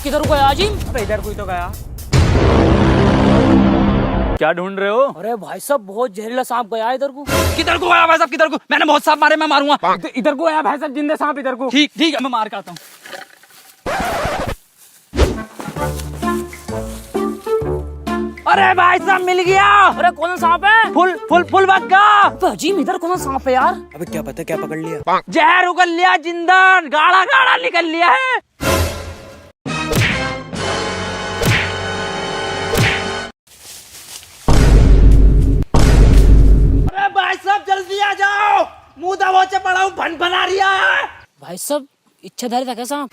किधर गया आजिम? अबे इधर कोई तो गया। क्या ढूंढ रहे हो? अरे भाई साहब बहुत जहरीला सांप गया इधर को। किधर को गया भाई साहब, किधर को? मैंने बहुत सांप मारे, मैं मारूंगा। इधर को आया भाई साहब, जिंदा सांप इधर को। ठीक ठीक है, मैं मार के आता हूँ। अरे भाई साहब मिल गया। अरे कौन सा सांप है? फुल बग्गा। तो अजीम इधर कौन सा सांप है यार? अबे क्या पता क्या पकड़ लिया। जहर उगल लिया, जिंदा गाढ़ा गाढ़ा निकल लिया है। अरे भाई साहब जल्दी आ जाओ, मुंह दबोचे पड़ा हूँ, भन भना रही है। भाई साहब इच्छाधारी था क्या सांप?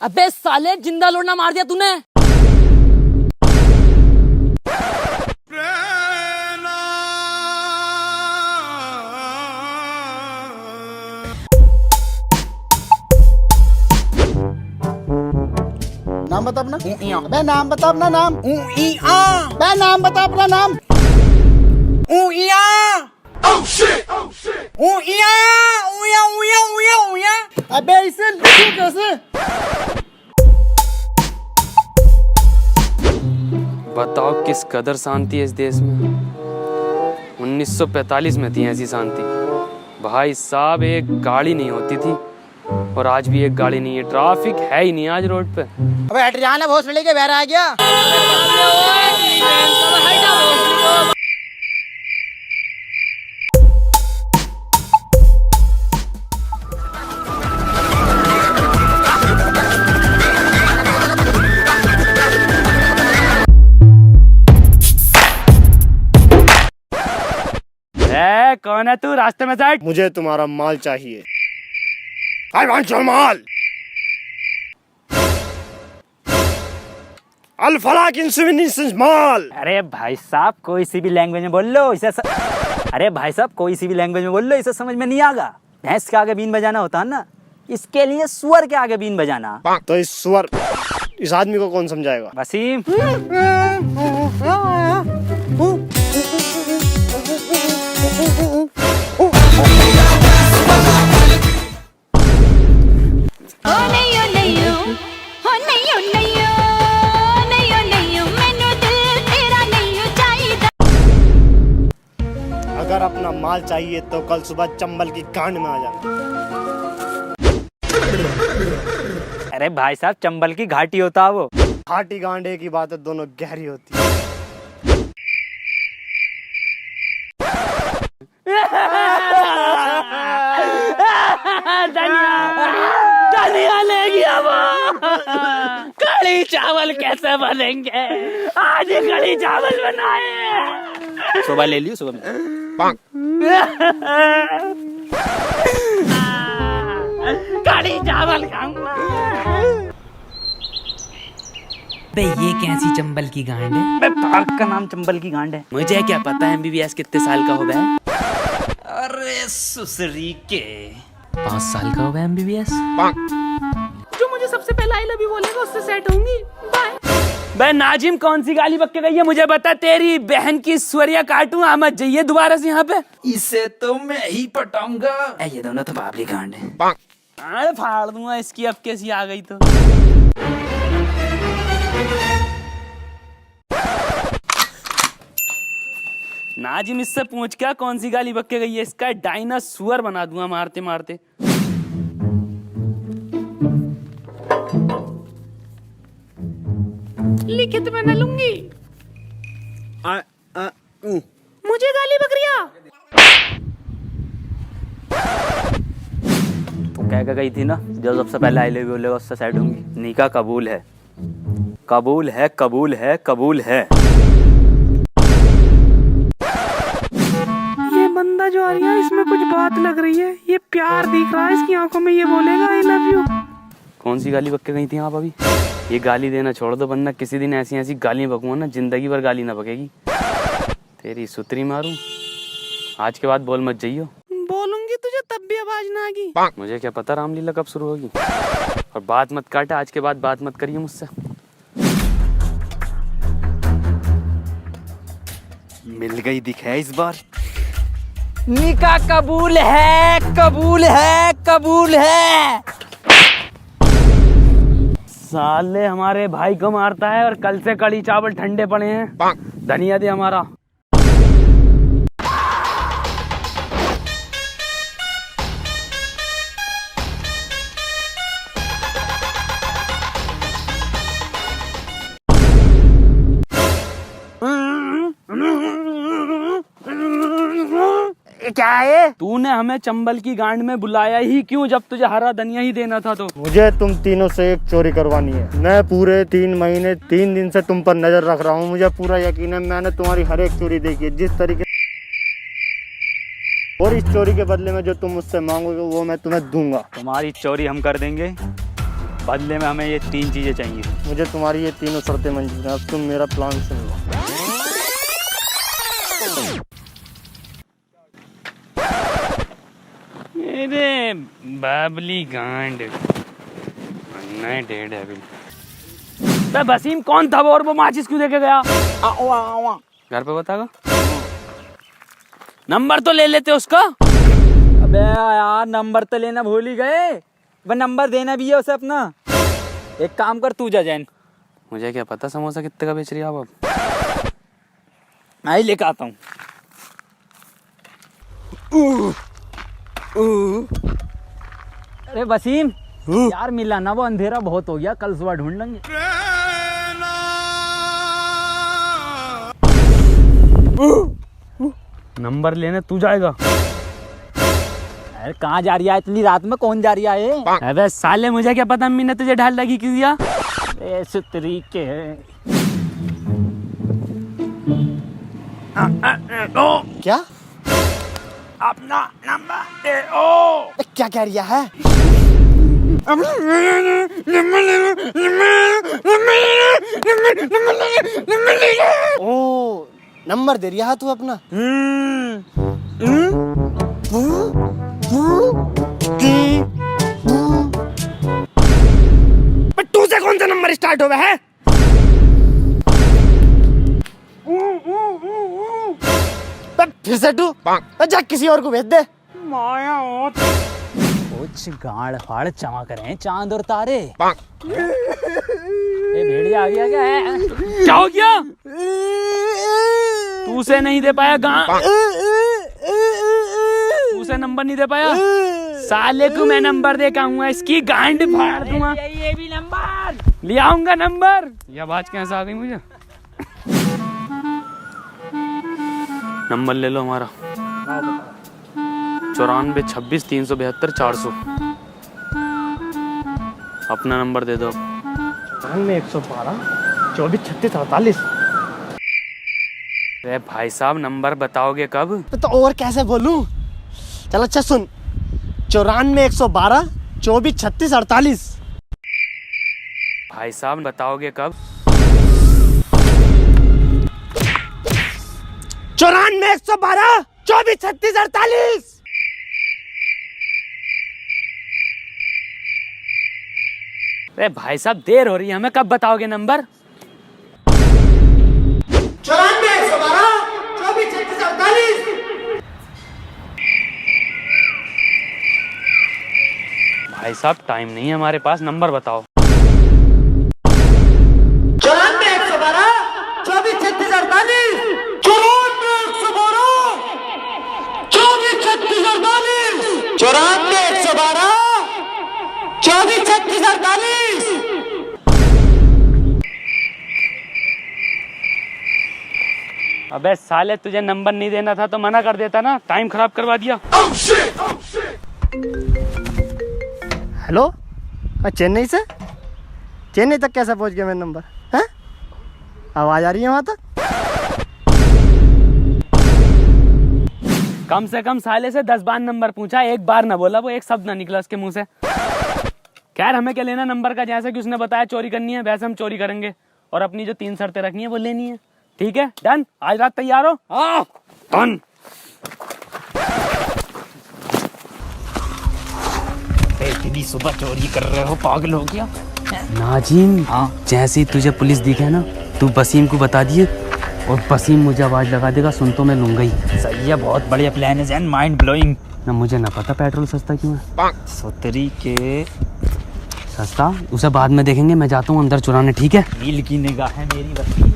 अबे साले जिंदा लोड़ना मार दिया तूने। नाम बता अपना। बे नाम बता अपना नाम। बे नाम बता अपना नाम। अबे इसे लिखो कैसे? बताओ किस कदर शांति है इस देश में। 1945 में थी ऐसी शांति। भाई साहब एक गाड़ी नहीं होती थी और आज भी एक गाड़ी नहीं है। ट्रैफिक है ही नहीं आज रोड पे। अबे हट जाना, भोसड़ी के बहरा आ गया। कौन है तू? रास्ते में साइड। मुझे तुम्हारा माल चाहिए। I want your माल। अल फलाक इंसिग्निफिकेंस माल। अरे भाई साहब कोई सी भी लैंग्वेज में बोल लो इसे अरे भाई साहब कोई सी भी लैंग्वेज में बोल लो, इसे समझ में नहीं आएगा। भैंस के आगे बीन बजाना होता है ना, इसके लिए सुअर के आगे बीन बजाना। तो इस सुअर इस आदमी को कौन समझाएगा? वसीम अगर अपना माल चाहिए तो कल सुबह चंबल की गांड में आ जाना। अरे भाई साहब चंबल की घाटी होता है वो। घाटी गांड एक ही बात है, दोनों गहरी होती है। धनिया ले गया वो। कढ़ी चावल कैसे बनेंगे? आज ही कढ़ी चावल बनाए। सुबह ले लियो, सुबह में कढ़ी चावल खाऊंगा। बे ये कैसी चंबल की गांड है? बे पार्क का नाम चंबल की गांड है। मुझे क्या पता MBBS कितने साल का होगा? अरे सुसरी के 5 साल का होगा MBBS। जो मुझे सबसे पहले आई लव यू बोलेगा उससे सेट होंगी। बाय। बे नाजिम कौन सी गाली बक के गई है मुझे बता। तेरी बहन की स्वरिया काटूं, मत जाइए दोबारा से यहाँ पे। इसे तो मैं ही पटाऊंगा। ये दोनों तो बाबली गांड है। अरे फाड़ दूंगा इसकी, अब कैसी आ गई तो। नाजिम इससे पूछ क्या कौन सी गाली बक के गई है, इसका डायनासोर बना दूंगा मारते मारते। लिखित में न लूंगी। मुझे गाली बकरिया। तो कह के गई थी ना, जो सबसे पहले आई लव यू बोलेगा उससे साइड होंगी। निका कबूल है, कबूल है, कबूल है, कबूल है। ये बंदा जो आ रहा है इसमें कुछ बात लग रही है। ये प्यार दिख रहा है इसकी आंखों में। ये बोलेगा आई लव यू। कौन सी गाली बक के गई थी आप अभी? ये गाली देना छोड़ दो, वरना किसी दिन ऐसी ऐसी गालियां बकूंगा ना, जिंदगी भर गाली ना बकेगी। तेरी सुतरी मारूं। आज के बाद बोल मत जाइयो। बोलूंगी तुझे तब भी आवाज ना आएगी। मुझे क्या पता रामलीला कब शुरू होगी। और बात मत काटा, आज के बाद बात मत करिए मुझसे। मिल गई दिखे इस बार। निका कबूल है, कबूल है, कबूल है। साले हमारे भाई को मारता है और कल से कड़ी चावल ठंडे पड़े हैं। धनिया दे हमारा। क्या है? तूने हमें चंबल की गांड में बुलाया ही क्यों, जब तुझे हरा धनिया ही देना था तो? मुझे तुम तीनों से एक चोरी करवानी है। मैं पूरे 3 महीने 3 दिन से तुम पर नजर रख रहा हूँ। मुझे पूरा यकीन है मैंने तुम्हारी हर एक चोरी देखी है, जिस तरीके। और इस चोरी के बदले में जो तुम मुझसे मांगोगे वो मैं तुम्हें दूंगा। तुम्हारी चोरी हम कर देंगे, बदले में हमें ये 3 चीजें चाहिए। मुझे तुम्हारी ये तीनों शर्तें मंजूर हैं। अब तुम मेरा प्लान सुन लो। मेरे बाबली गांड नए डेढ़ है अभी। वसीम कौन था वो, और वो माचिस क्यों देके गया? घर पे बतागा। नंबर तो ले लेते उसका। अबे यार नंबर तो लेना भूल ही गए, वह नंबर देना भी है उसे अपना। एक काम कर, तू जा जैन। मुझे क्या पता समोसा कितने का बेच रही है आप? अब मैं ही लेकर आता हूँ। अरे वसीम यार मिला ना, वो अंधेरा बहुत हो गया, कल सुबह ढूंढ लेंगे। नंबर लेने तू जाएगा? अरे कहाँ जा रही है इतनी रात में, कौन जा रही है? अबे साले मुझे क्या पता अम्मी ने तुझे ढाल लगी क्यों दिया? ऐसे तरीके है। क्या अपना नंबर दे ओ। क्या कह रही है? ओ नंबर दे रही है तू अपना? तू से कौन सा नंबर स्टार्ट हुआ है? फिर से तू जा किसी और को भेज दे। कुछ गाड़ फाड़ चमक रहे हैं चांद और तारे। ये भेड़िया आ गया क्या है? क्या हो गया? तू से नहीं दे पाया गां? तू से नंबर नहीं दे पाया? साले को मैं नंबर दे के आऊंगा, इसकी गांड फाड़ दूंगा। ये भी नंबर ले आऊंगा नंबर। यह बात कैसे आ गई मुझे? नंबर ले लो हमारा 94 26 372 400। अपना नंबर दे दो। 112 24 36 48। अरे भाई साहब नंबर बताओगे कब? तो और कैसे बोलूं? चल अच्छा सुन, 94 112 24 36 48। भाई साहब बताओगे कब? 94 112 24 36 48। अरे भाई साहब देर हो रही है, हमें कब बताओगे नंबर? 94 112 24 36 48। भाई साहब टाइम नहीं है हमारे पास, नंबर बताओ। 94 112 24 36 48। 94 112 24 36 48। 94 112 24 36 48। अबे साले तुझे नंबर नहीं देना था तो मना कर देता ना, टाइम खराब करवा दिया। हेलो, चेन्नई से? चेन्नई तक कैसे पहुंच गया मेरा नंबर? है आवाज आ रही है वहां तक? कम से कम साले से 10 बार नंबर पूछा, एक बार ना बोला, वो एक शब्द ना निकला उसके मुंह से। खैर हमें क्या लेना नंबर का, जैसा कि उसने बताया चोरी करनी है वैसे हम चोरी करेंगे, और अपनी जो 3 शर्तें रखनी है वो लेनी है। ठीक है डन? आज रात तैयार हो? हाँ डन। इतनी सुबह चोरी कर रहे हो, पागल हो गया? नाजिम जैसे ही तुझे पुलिस दिखे ना, तू वसीम को बता दिए, और वसीम मुझे आवाज लगा देगा, सुन तो मैं लूंगा ही। सही है, बहुत बढ़िया प्लान है जैन, माइंड ब्लोइंग। ना मुझे ना पता पेट्रोल सस्ता क्यों है। सोतरी के सस्ता उसे बाद में देखेंगे, मैं जाता हूँ अंदर चुराने, ठीक है? नील की निगाह है मेरी बत्ती।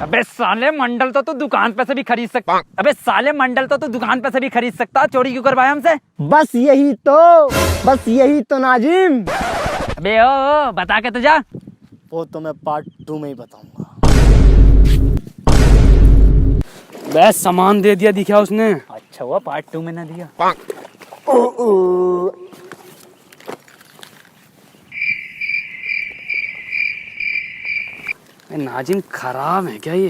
अबे साले मंडल तो तू दुकान पे से भी खरीद सकता। अबे साले मंडल तो तू दुकान पे से भी खरीद सकता, चोरी क्यों करवाया हमसे? बस यही तो नाजिम। अबे ओ बता के तो जा। वो तो मैं पार्ट 2 में ही बताऊंगा। बस सामान दे दिया दिखा उसने। अच्छा हुआ पार्ट 2 में ना दिया। नाजिम खराब है क्या ये?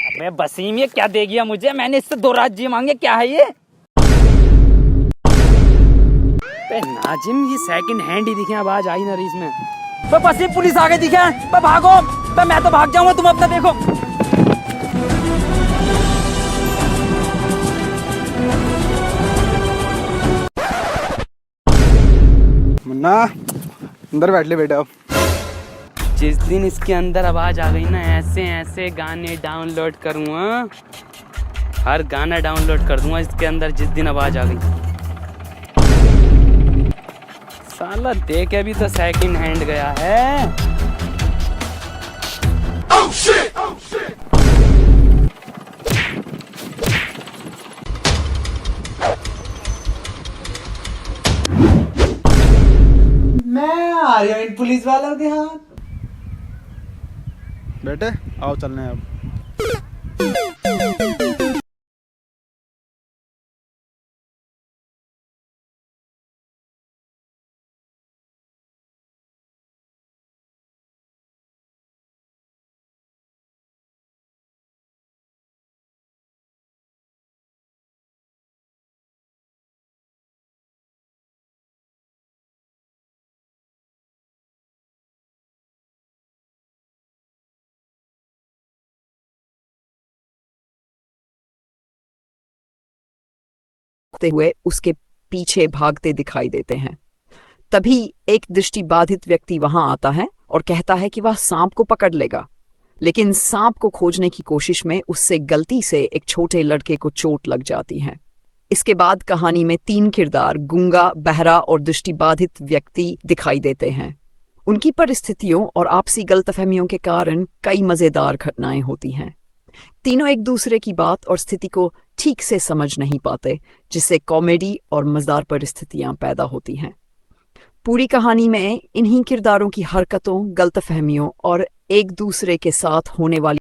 अबे वसीम ये क्या दे गया मुझे? मैंने इससे 2 राज्य मांगे, क्या है ये? नाजिम ये सेकंड हैंड ही दिखे, आवाज आई ना रही इसमें। तो वसीम पुलिस आ गई दिखा, तो भागो। तो मैं तो भाग जाऊंगा, तुम अपना देखो। मुन्ना अंदर बैठ ले बेटा। जिस दिन इसके अंदर आवाज आ गई ना, ऐसे ऐसे गाने डाउनलोड करूँगा, हर गाना डाउनलोड कर दूंगा इसके अंदर जिस दिन आवाज आ गई। साला देख अभी तो सेकंड हैंड गया है। मैं आ रही हूँ इन पुलिस वालों के हाथ। बेटे आओ चलने हैं अब। हुए उसके पीछे भागते दिखाई देते हैं। तभी एक दृष्टिबाधित व्यक्ति वहां आता है और कहता है कि वह सांप को पकड़ लेगा, लेकिन सांप को खोजने की कोशिश में उससे गलती से एक छोटे लड़के को चोट लग जाती है। इसके बाद कहानी में 3 किरदार गूंगा, बहरा और दृष्टिबाधित व्यक्ति दिखाई देते हैं। उनकी परिस्थितियों और आपसी गलतफहमियों के कारण कई मजेदार घटनाएं होती हैं। तीनों एक दूसरे की बात और स्थिति को ठीक से समझ नहीं पाते, जिससे कॉमेडी और मजेदार परिस्थितियां पैदा होती हैं। पूरी कहानी में इन्हीं किरदारों की हरकतों, गलतफहमियों और एक दूसरे के साथ होने वाली